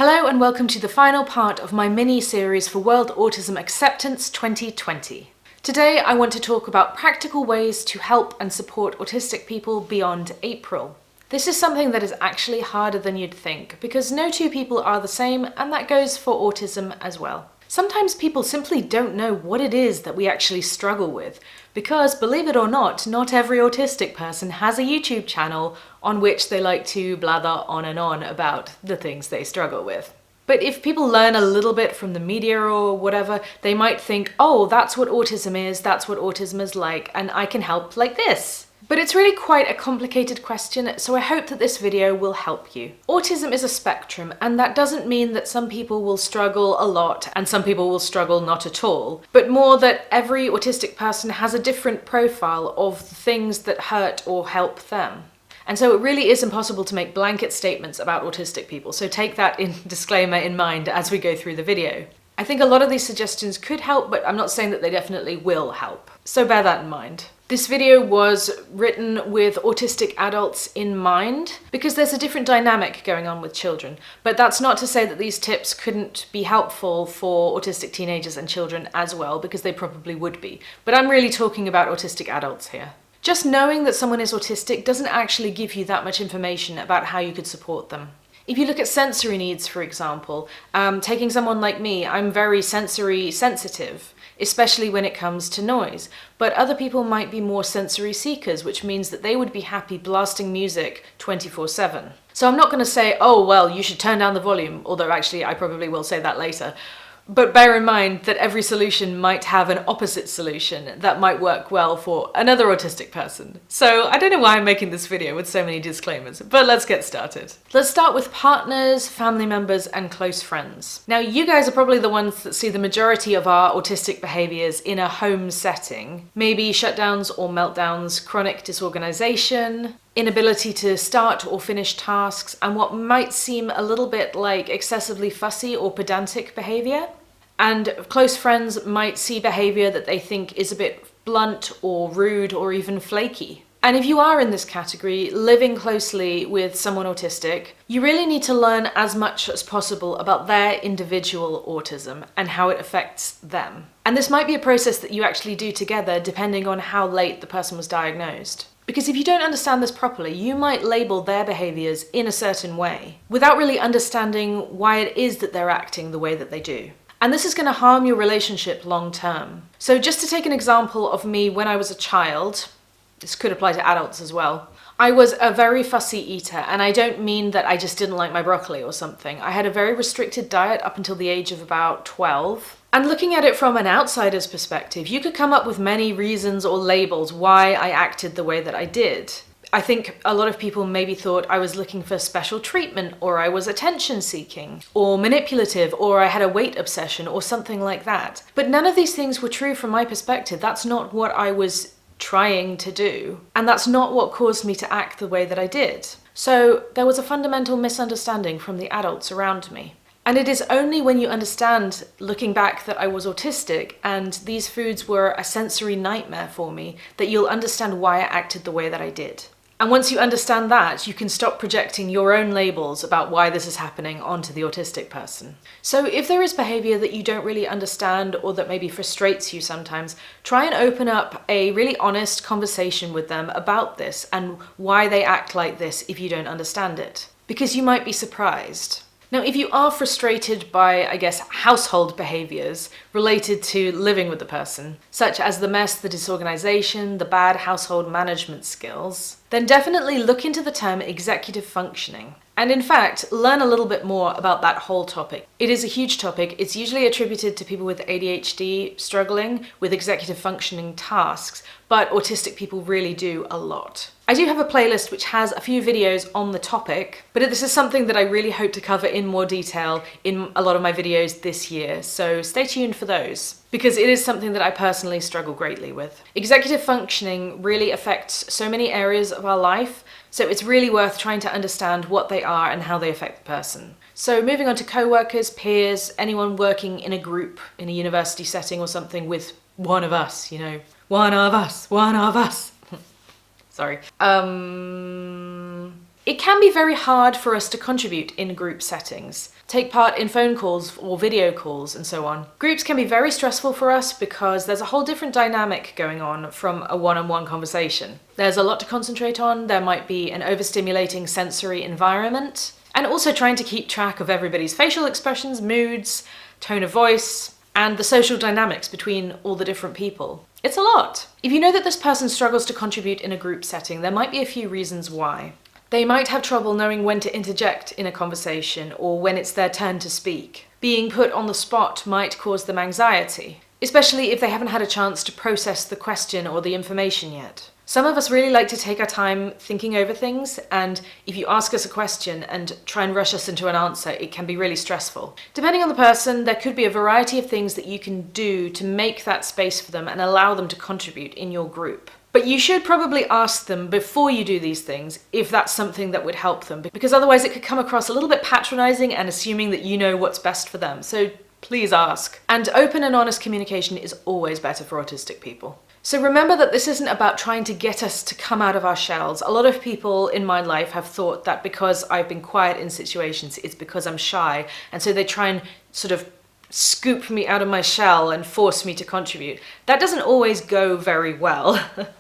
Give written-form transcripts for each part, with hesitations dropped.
Hello and welcome to the final part of my mini-series for World Autism Acceptance 2020. Today I want to talk about practical ways to help and support autistic people beyond April. This is something that is actually harder than you'd think, because no two people are the same, and that goes for autism as well. Sometimes people simply don't know what it is that we actually struggle with, because believe it or not every autistic person has a YouTube channel on which they like to blather on and on about the things they struggle with. But if people learn a little bit from the media or whatever, they might think, oh, that's what autism is like, and I can help like this. But it's really quite a complicated question, so I hope that this video will help you. Autism is a spectrum, and that doesn't mean that some people will struggle a lot and some people will struggle not at all, but more that every autistic person has a different profile of the things that hurt or help them. And so it really is impossible to make blanket statements about autistic people, so take that disclaimer in mind as we go through the video. I think a lot of these suggestions could help, but I'm not saying that they definitely will help. So bear that in mind. This video was written with autistic adults in mind because there's a different dynamic going on with children. But that's not to say that these tips couldn't be helpful for autistic teenagers and children as well, because they probably would be. But I'm really talking about autistic adults here. Just knowing that someone is autistic doesn't actually give you that much information about how you could support them. If you look at sensory needs, for example, taking someone like me, I'm very sensory sensitive, especially when it comes to noise. But other people might be more sensory seekers, which means that they would be happy blasting music 24/7. So I'm not going to say, oh, well, you should turn down the volume, although actually I probably will say that later. But bear in mind that every solution might have an opposite solution that might work well for another autistic person. So I don't know why I'm making this video with so many disclaimers, but let's get started. Let's start with partners, family members, and close friends. Now, you guys are probably the ones that see the majority of our autistic behaviors in a home setting. Maybe shutdowns or meltdowns, chronic disorganization, inability to start or finish tasks, and what might seem a little bit like excessively fussy or pedantic behavior. And close friends might see behavior that they think is a bit blunt or rude or even flaky. And if you are in this category, living closely with someone autistic, you really need to learn as much as possible about their individual autism and how it affects them. And this might be a process that you actually do together depending on how late the person was diagnosed. Because if you don't understand this properly, you might label their behaviors in a certain way without really understanding why it is that they're acting the way that they do. And this is going to harm your relationship long term. So just to take an example of me when I was a child, this could apply to adults as well. I was a very fussy eater, and I don't mean that I just didn't like my broccoli or something. I had a very restricted diet up until the age of about 12. And looking at it from an outsider's perspective, you could come up with many reasons or labels why I acted the way that I did. I think a lot of people maybe thought I was looking for special treatment, or I was attention seeking, or manipulative, or I had a weight obsession, or something like that. But none of these things were true from my perspective. That's not what I was trying to do, and that's not what caused me to act the way that I did. So there was a fundamental misunderstanding from the adults around me. And it is only when you understand, looking back, that I was autistic and these foods were a sensory nightmare for me, that you'll understand why I acted the way that I did. And once you understand that, you can stop projecting your own labels about why this is happening onto the autistic person. So if there is behavior that you don't really understand or that maybe frustrates you sometimes, try and open up a really honest conversation with them about this and why they act like this if you don't understand it. Because you might be surprised. Now, if you are frustrated by, I guess, household behaviors related to living with the person, such as the mess, the disorganization, the bad household management skills, then definitely look into the term executive functioning. And in fact, learn a little bit more about that whole topic. It is a huge topic. It's usually attributed to people with ADHD struggling with executive functioning tasks, but autistic people really do a lot. I do have a playlist which has a few videos on the topic, but this is something that I really hope to cover in more detail in a lot of my videos this year, so stay tuned for those, because it is something that I personally struggle greatly with. Executive functioning really affects so many areas of our life, so it's really worth trying to understand what they are and how they affect the person. So moving on to co-workers, peers, anyone working in a group, in a university setting or something with one of us, one of us. Sorry. It can be very hard for us to contribute in group settings, take part in phone calls or video calls and so on. Groups can be very stressful for us because there's a whole different dynamic going on from a one-on-one conversation. There's a lot to concentrate on, there might be an overstimulating sensory environment, and also trying to keep track of everybody's facial expressions, moods, tone of voice, and the social dynamics between all the different people. It's a lot. If you know that this person struggles to contribute in a group setting, there might be a few reasons why. They might have trouble knowing when to interject in a conversation or when it's their turn to speak. Being put on the spot might cause them anxiety, especially if they haven't had a chance to process the question or the information yet. Some of us really like to take our time thinking over things, and if you ask us a question and try and rush us into an answer, it can be really stressful. Depending on the person, there could be a variety of things that you can do to make that space for them and allow them to contribute in your group. But you should probably ask them before you do these things if that's something that would help them, because otherwise it could come across a little bit patronizing and assuming that you know what's best for them. So please ask. And open and honest communication is always better for autistic people. So remember that this isn't about trying to get us to come out of our shells. A lot of people in my life have thought that because I've been quiet in situations, it's because I'm shy. And so they try and sort of scoop me out of my shell and force me to contribute. That doesn't always go very well.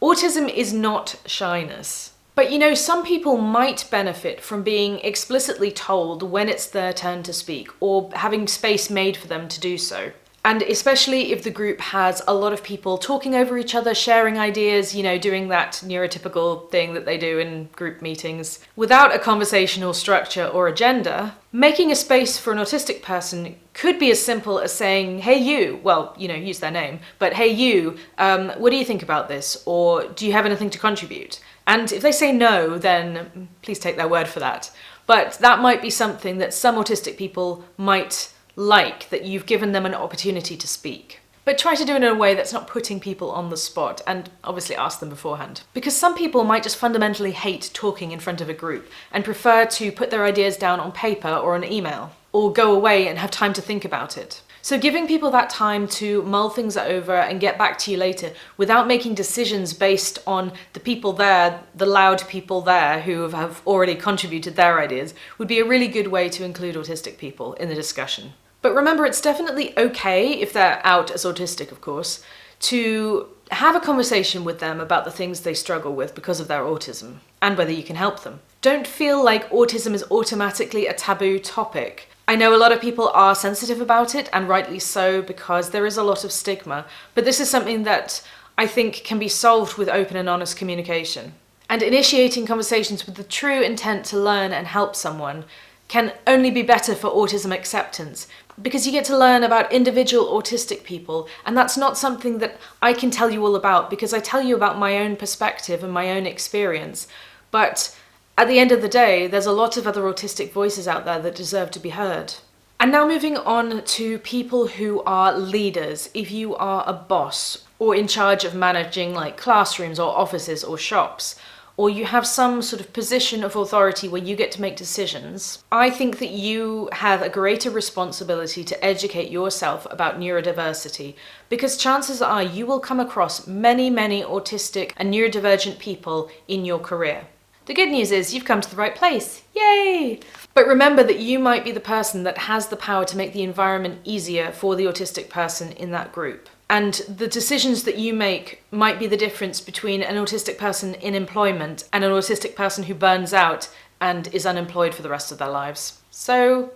Autism is not shyness. But you know, some people might benefit from being explicitly told when it's their turn to speak or having space made for them to do so. And especially if the group has a lot of people talking over each other, sharing ideas, you know, doing that neurotypical thing that they do in group meetings. Without a conversational structure or agenda, making a space for an autistic person could be as simple as saying, hey you, well, you know, use their name, but hey you, what do you think about this? Or do you have anything to contribute? And if they say no, then please take their word for that. But that might be something that some autistic people might like, that you've given them an opportunity to speak. But try to do it in a way that's not putting people on the spot, and obviously ask them beforehand. Because some people might just fundamentally hate talking in front of a group and prefer to put their ideas down on paper or an email, or go away and have time to think about it. So giving people that time to mull things over and get back to you later without making decisions based on the people there, the loud people there who have already contributed their ideas, would be a really good way to include autistic people in the discussion. But remember, it's definitely okay, if they're out as autistic of course, to have a conversation with them about the things they struggle with because of their autism, and whether you can help them. Don't feel like autism is automatically a taboo topic. I know a lot of people are sensitive about it, and rightly so, because there is a lot of stigma, but this is something that I think can be solved with open and honest communication. And initiating conversations with the true intent to learn and help someone can only be better for autism acceptance, because you get to learn about individual autistic people, and that's not something that I can tell you all about, because I tell you about my own perspective and my own experience. But at the end of the day, there's a lot of other autistic voices out there that deserve to be heard. And now moving on to people who are leaders. If you are a boss or in charge of managing like classrooms or offices or shops, or you have some sort of position of authority where you get to make decisions, I think that you have a greater responsibility to educate yourself about neurodiversity, because chances are you will come across many, many autistic and neurodivergent people in your career. The good news is you've come to the right place. Yay! But remember that you might be the person that has the power to make the environment easier for the autistic person in that group. And the decisions that you make might be the difference between an autistic person in employment and an autistic person who burns out and is unemployed for the rest of their lives. So,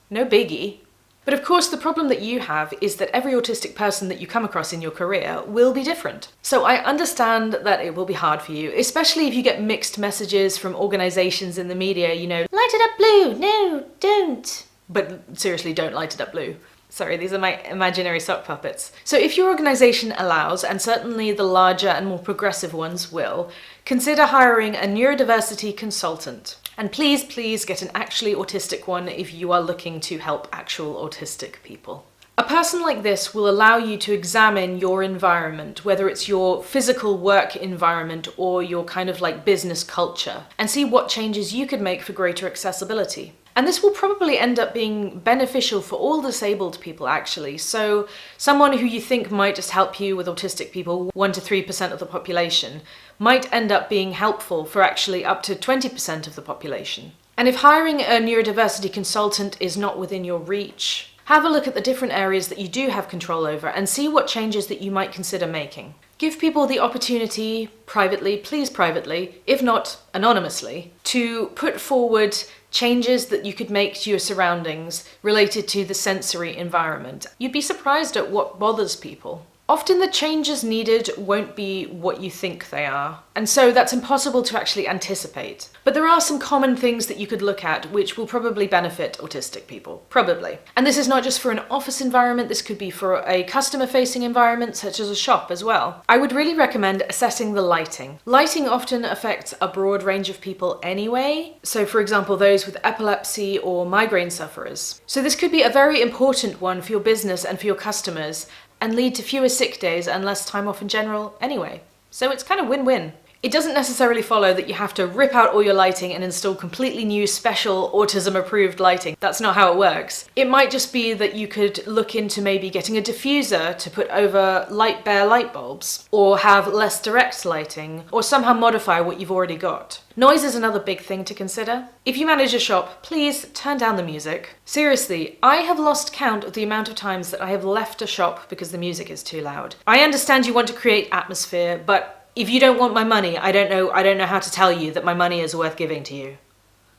no biggie. But of course, the problem that you have is that every autistic person that you come across in your career will be different. So I understand that it will be hard for you, especially if you get mixed messages from organisations in the media, you know, light it up blue, no, don't. But seriously, don't light it up blue. Sorry, these are my imaginary sock puppets. So if your organisation allows, and certainly the larger and more progressive ones will, consider hiring a neurodiversity consultant. And please, please get an actually autistic one if you are looking to help actual autistic people. A person like this will allow you to examine your environment, whether it's your physical work environment or your kind of like business culture, and see what changes you could make for greater accessibility. And this will probably end up being beneficial for all disabled people, actually. So someone who you think might just help you with autistic people, 1 to 3% of the population, might end up being helpful for actually up to 20% of the population. And if hiring a neurodiversity consultant is not within your reach, have a look at the different areas that you do have control over and see what changes that you might consider making. Give people the opportunity, privately, please privately, if not anonymously, to put forward changes that you could make to your surroundings related to the sensory environment. You'd be surprised at what bothers people. Often the changes needed won't be what you think they are, and so that's impossible to actually anticipate. But there are some common things that you could look at which will probably benefit autistic people, probably. And this is not just for an office environment, this could be for a customer-facing environment such as a shop as well. I would really recommend assessing the lighting. Lighting often affects a broad range of people anyway, so for example those with epilepsy or migraine sufferers. So this could be a very important one for your business and for your customers, and lead to fewer sick days and less time off in general anyway. So it's kind of win-win. It doesn't necessarily follow that you have to rip out all your lighting and install completely new special autism-approved lighting. That's not how it works. It might just be that you could look into maybe getting a diffuser to put over bare light bulbs, or have less direct lighting, or somehow modify what you've already got. Noise is another big thing to consider. If you manage a shop, please turn down the music. Seriously, I have lost count of the amount of times that I have left a shop because the music is too loud. I understand you want to create atmosphere, but if you don't want my money, I don't know how to tell you that my money is worth giving to you.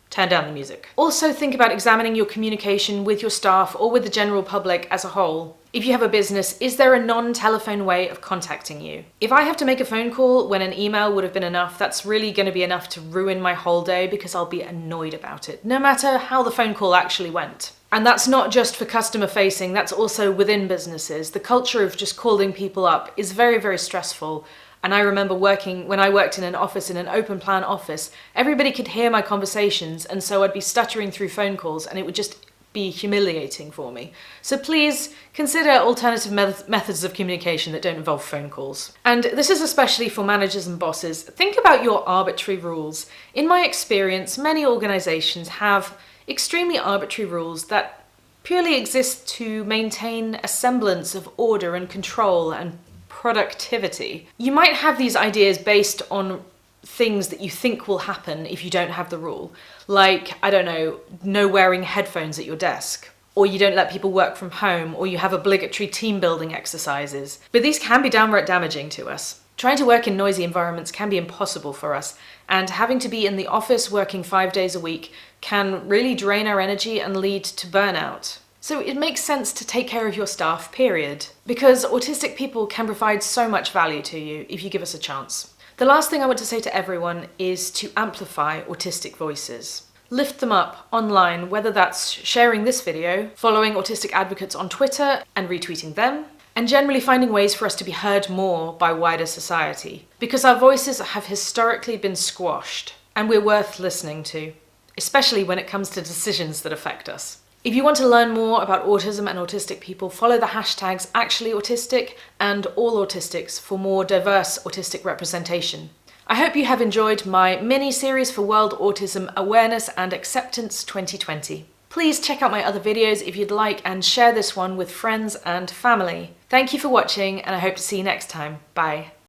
Turn down the music. Also think about examining your communication with your staff or with the general public as a whole. If you have a business, is there a non-telephone way of contacting you? If I have to make a phone call when an email would have been enough, that's really going to be enough to ruin my whole day because I'll be annoyed about it, no matter how the phone call actually went. And that's not just for customer facing, that's also within businesses. The culture of just calling people up is very, very stressful. And I remember when I worked in an office, in an open plan office, everybody could hear my conversations, and so I'd be stuttering through phone calls and it would just be humiliating for me. So please consider alternative methods of communication that don't involve phone calls. And this is especially for managers and bosses. Think about your arbitrary rules. In my experience, many organizations have extremely arbitrary rules that purely exist to maintain a semblance of order and control and productivity. You might have these ideas based on things that you think will happen if you don't have the rule. Like, I don't know, no wearing headphones at your desk, or you don't let people work from home, or you have obligatory team building exercises. But these can be downright damaging to us. Trying to work in noisy environments can be impossible for us, and having to be in the office working 5 days a week can really drain our energy and lead to burnout. So it makes sense to take care of your staff, period. Because autistic people can provide so much value to you if you give us a chance. The last thing I want to say to everyone is to amplify autistic voices. Lift them up online, whether that's sharing this video, following autistic advocates on Twitter and retweeting them, and generally finding ways for us to be heard more by wider society. Because our voices have historically been squashed, and we're worth listening to, especially when it comes to decisions that affect us. If you want to learn more about autism and autistic people, follow the hashtags #ActuallyAutistic and AllAutistics for more diverse autistic representation. I hope you have enjoyed my mini-series for World Autism Awareness and Acceptance 2020. Please check out my other videos if you'd like and share this one with friends and family. Thank you for watching, and I hope to see you next time. Bye.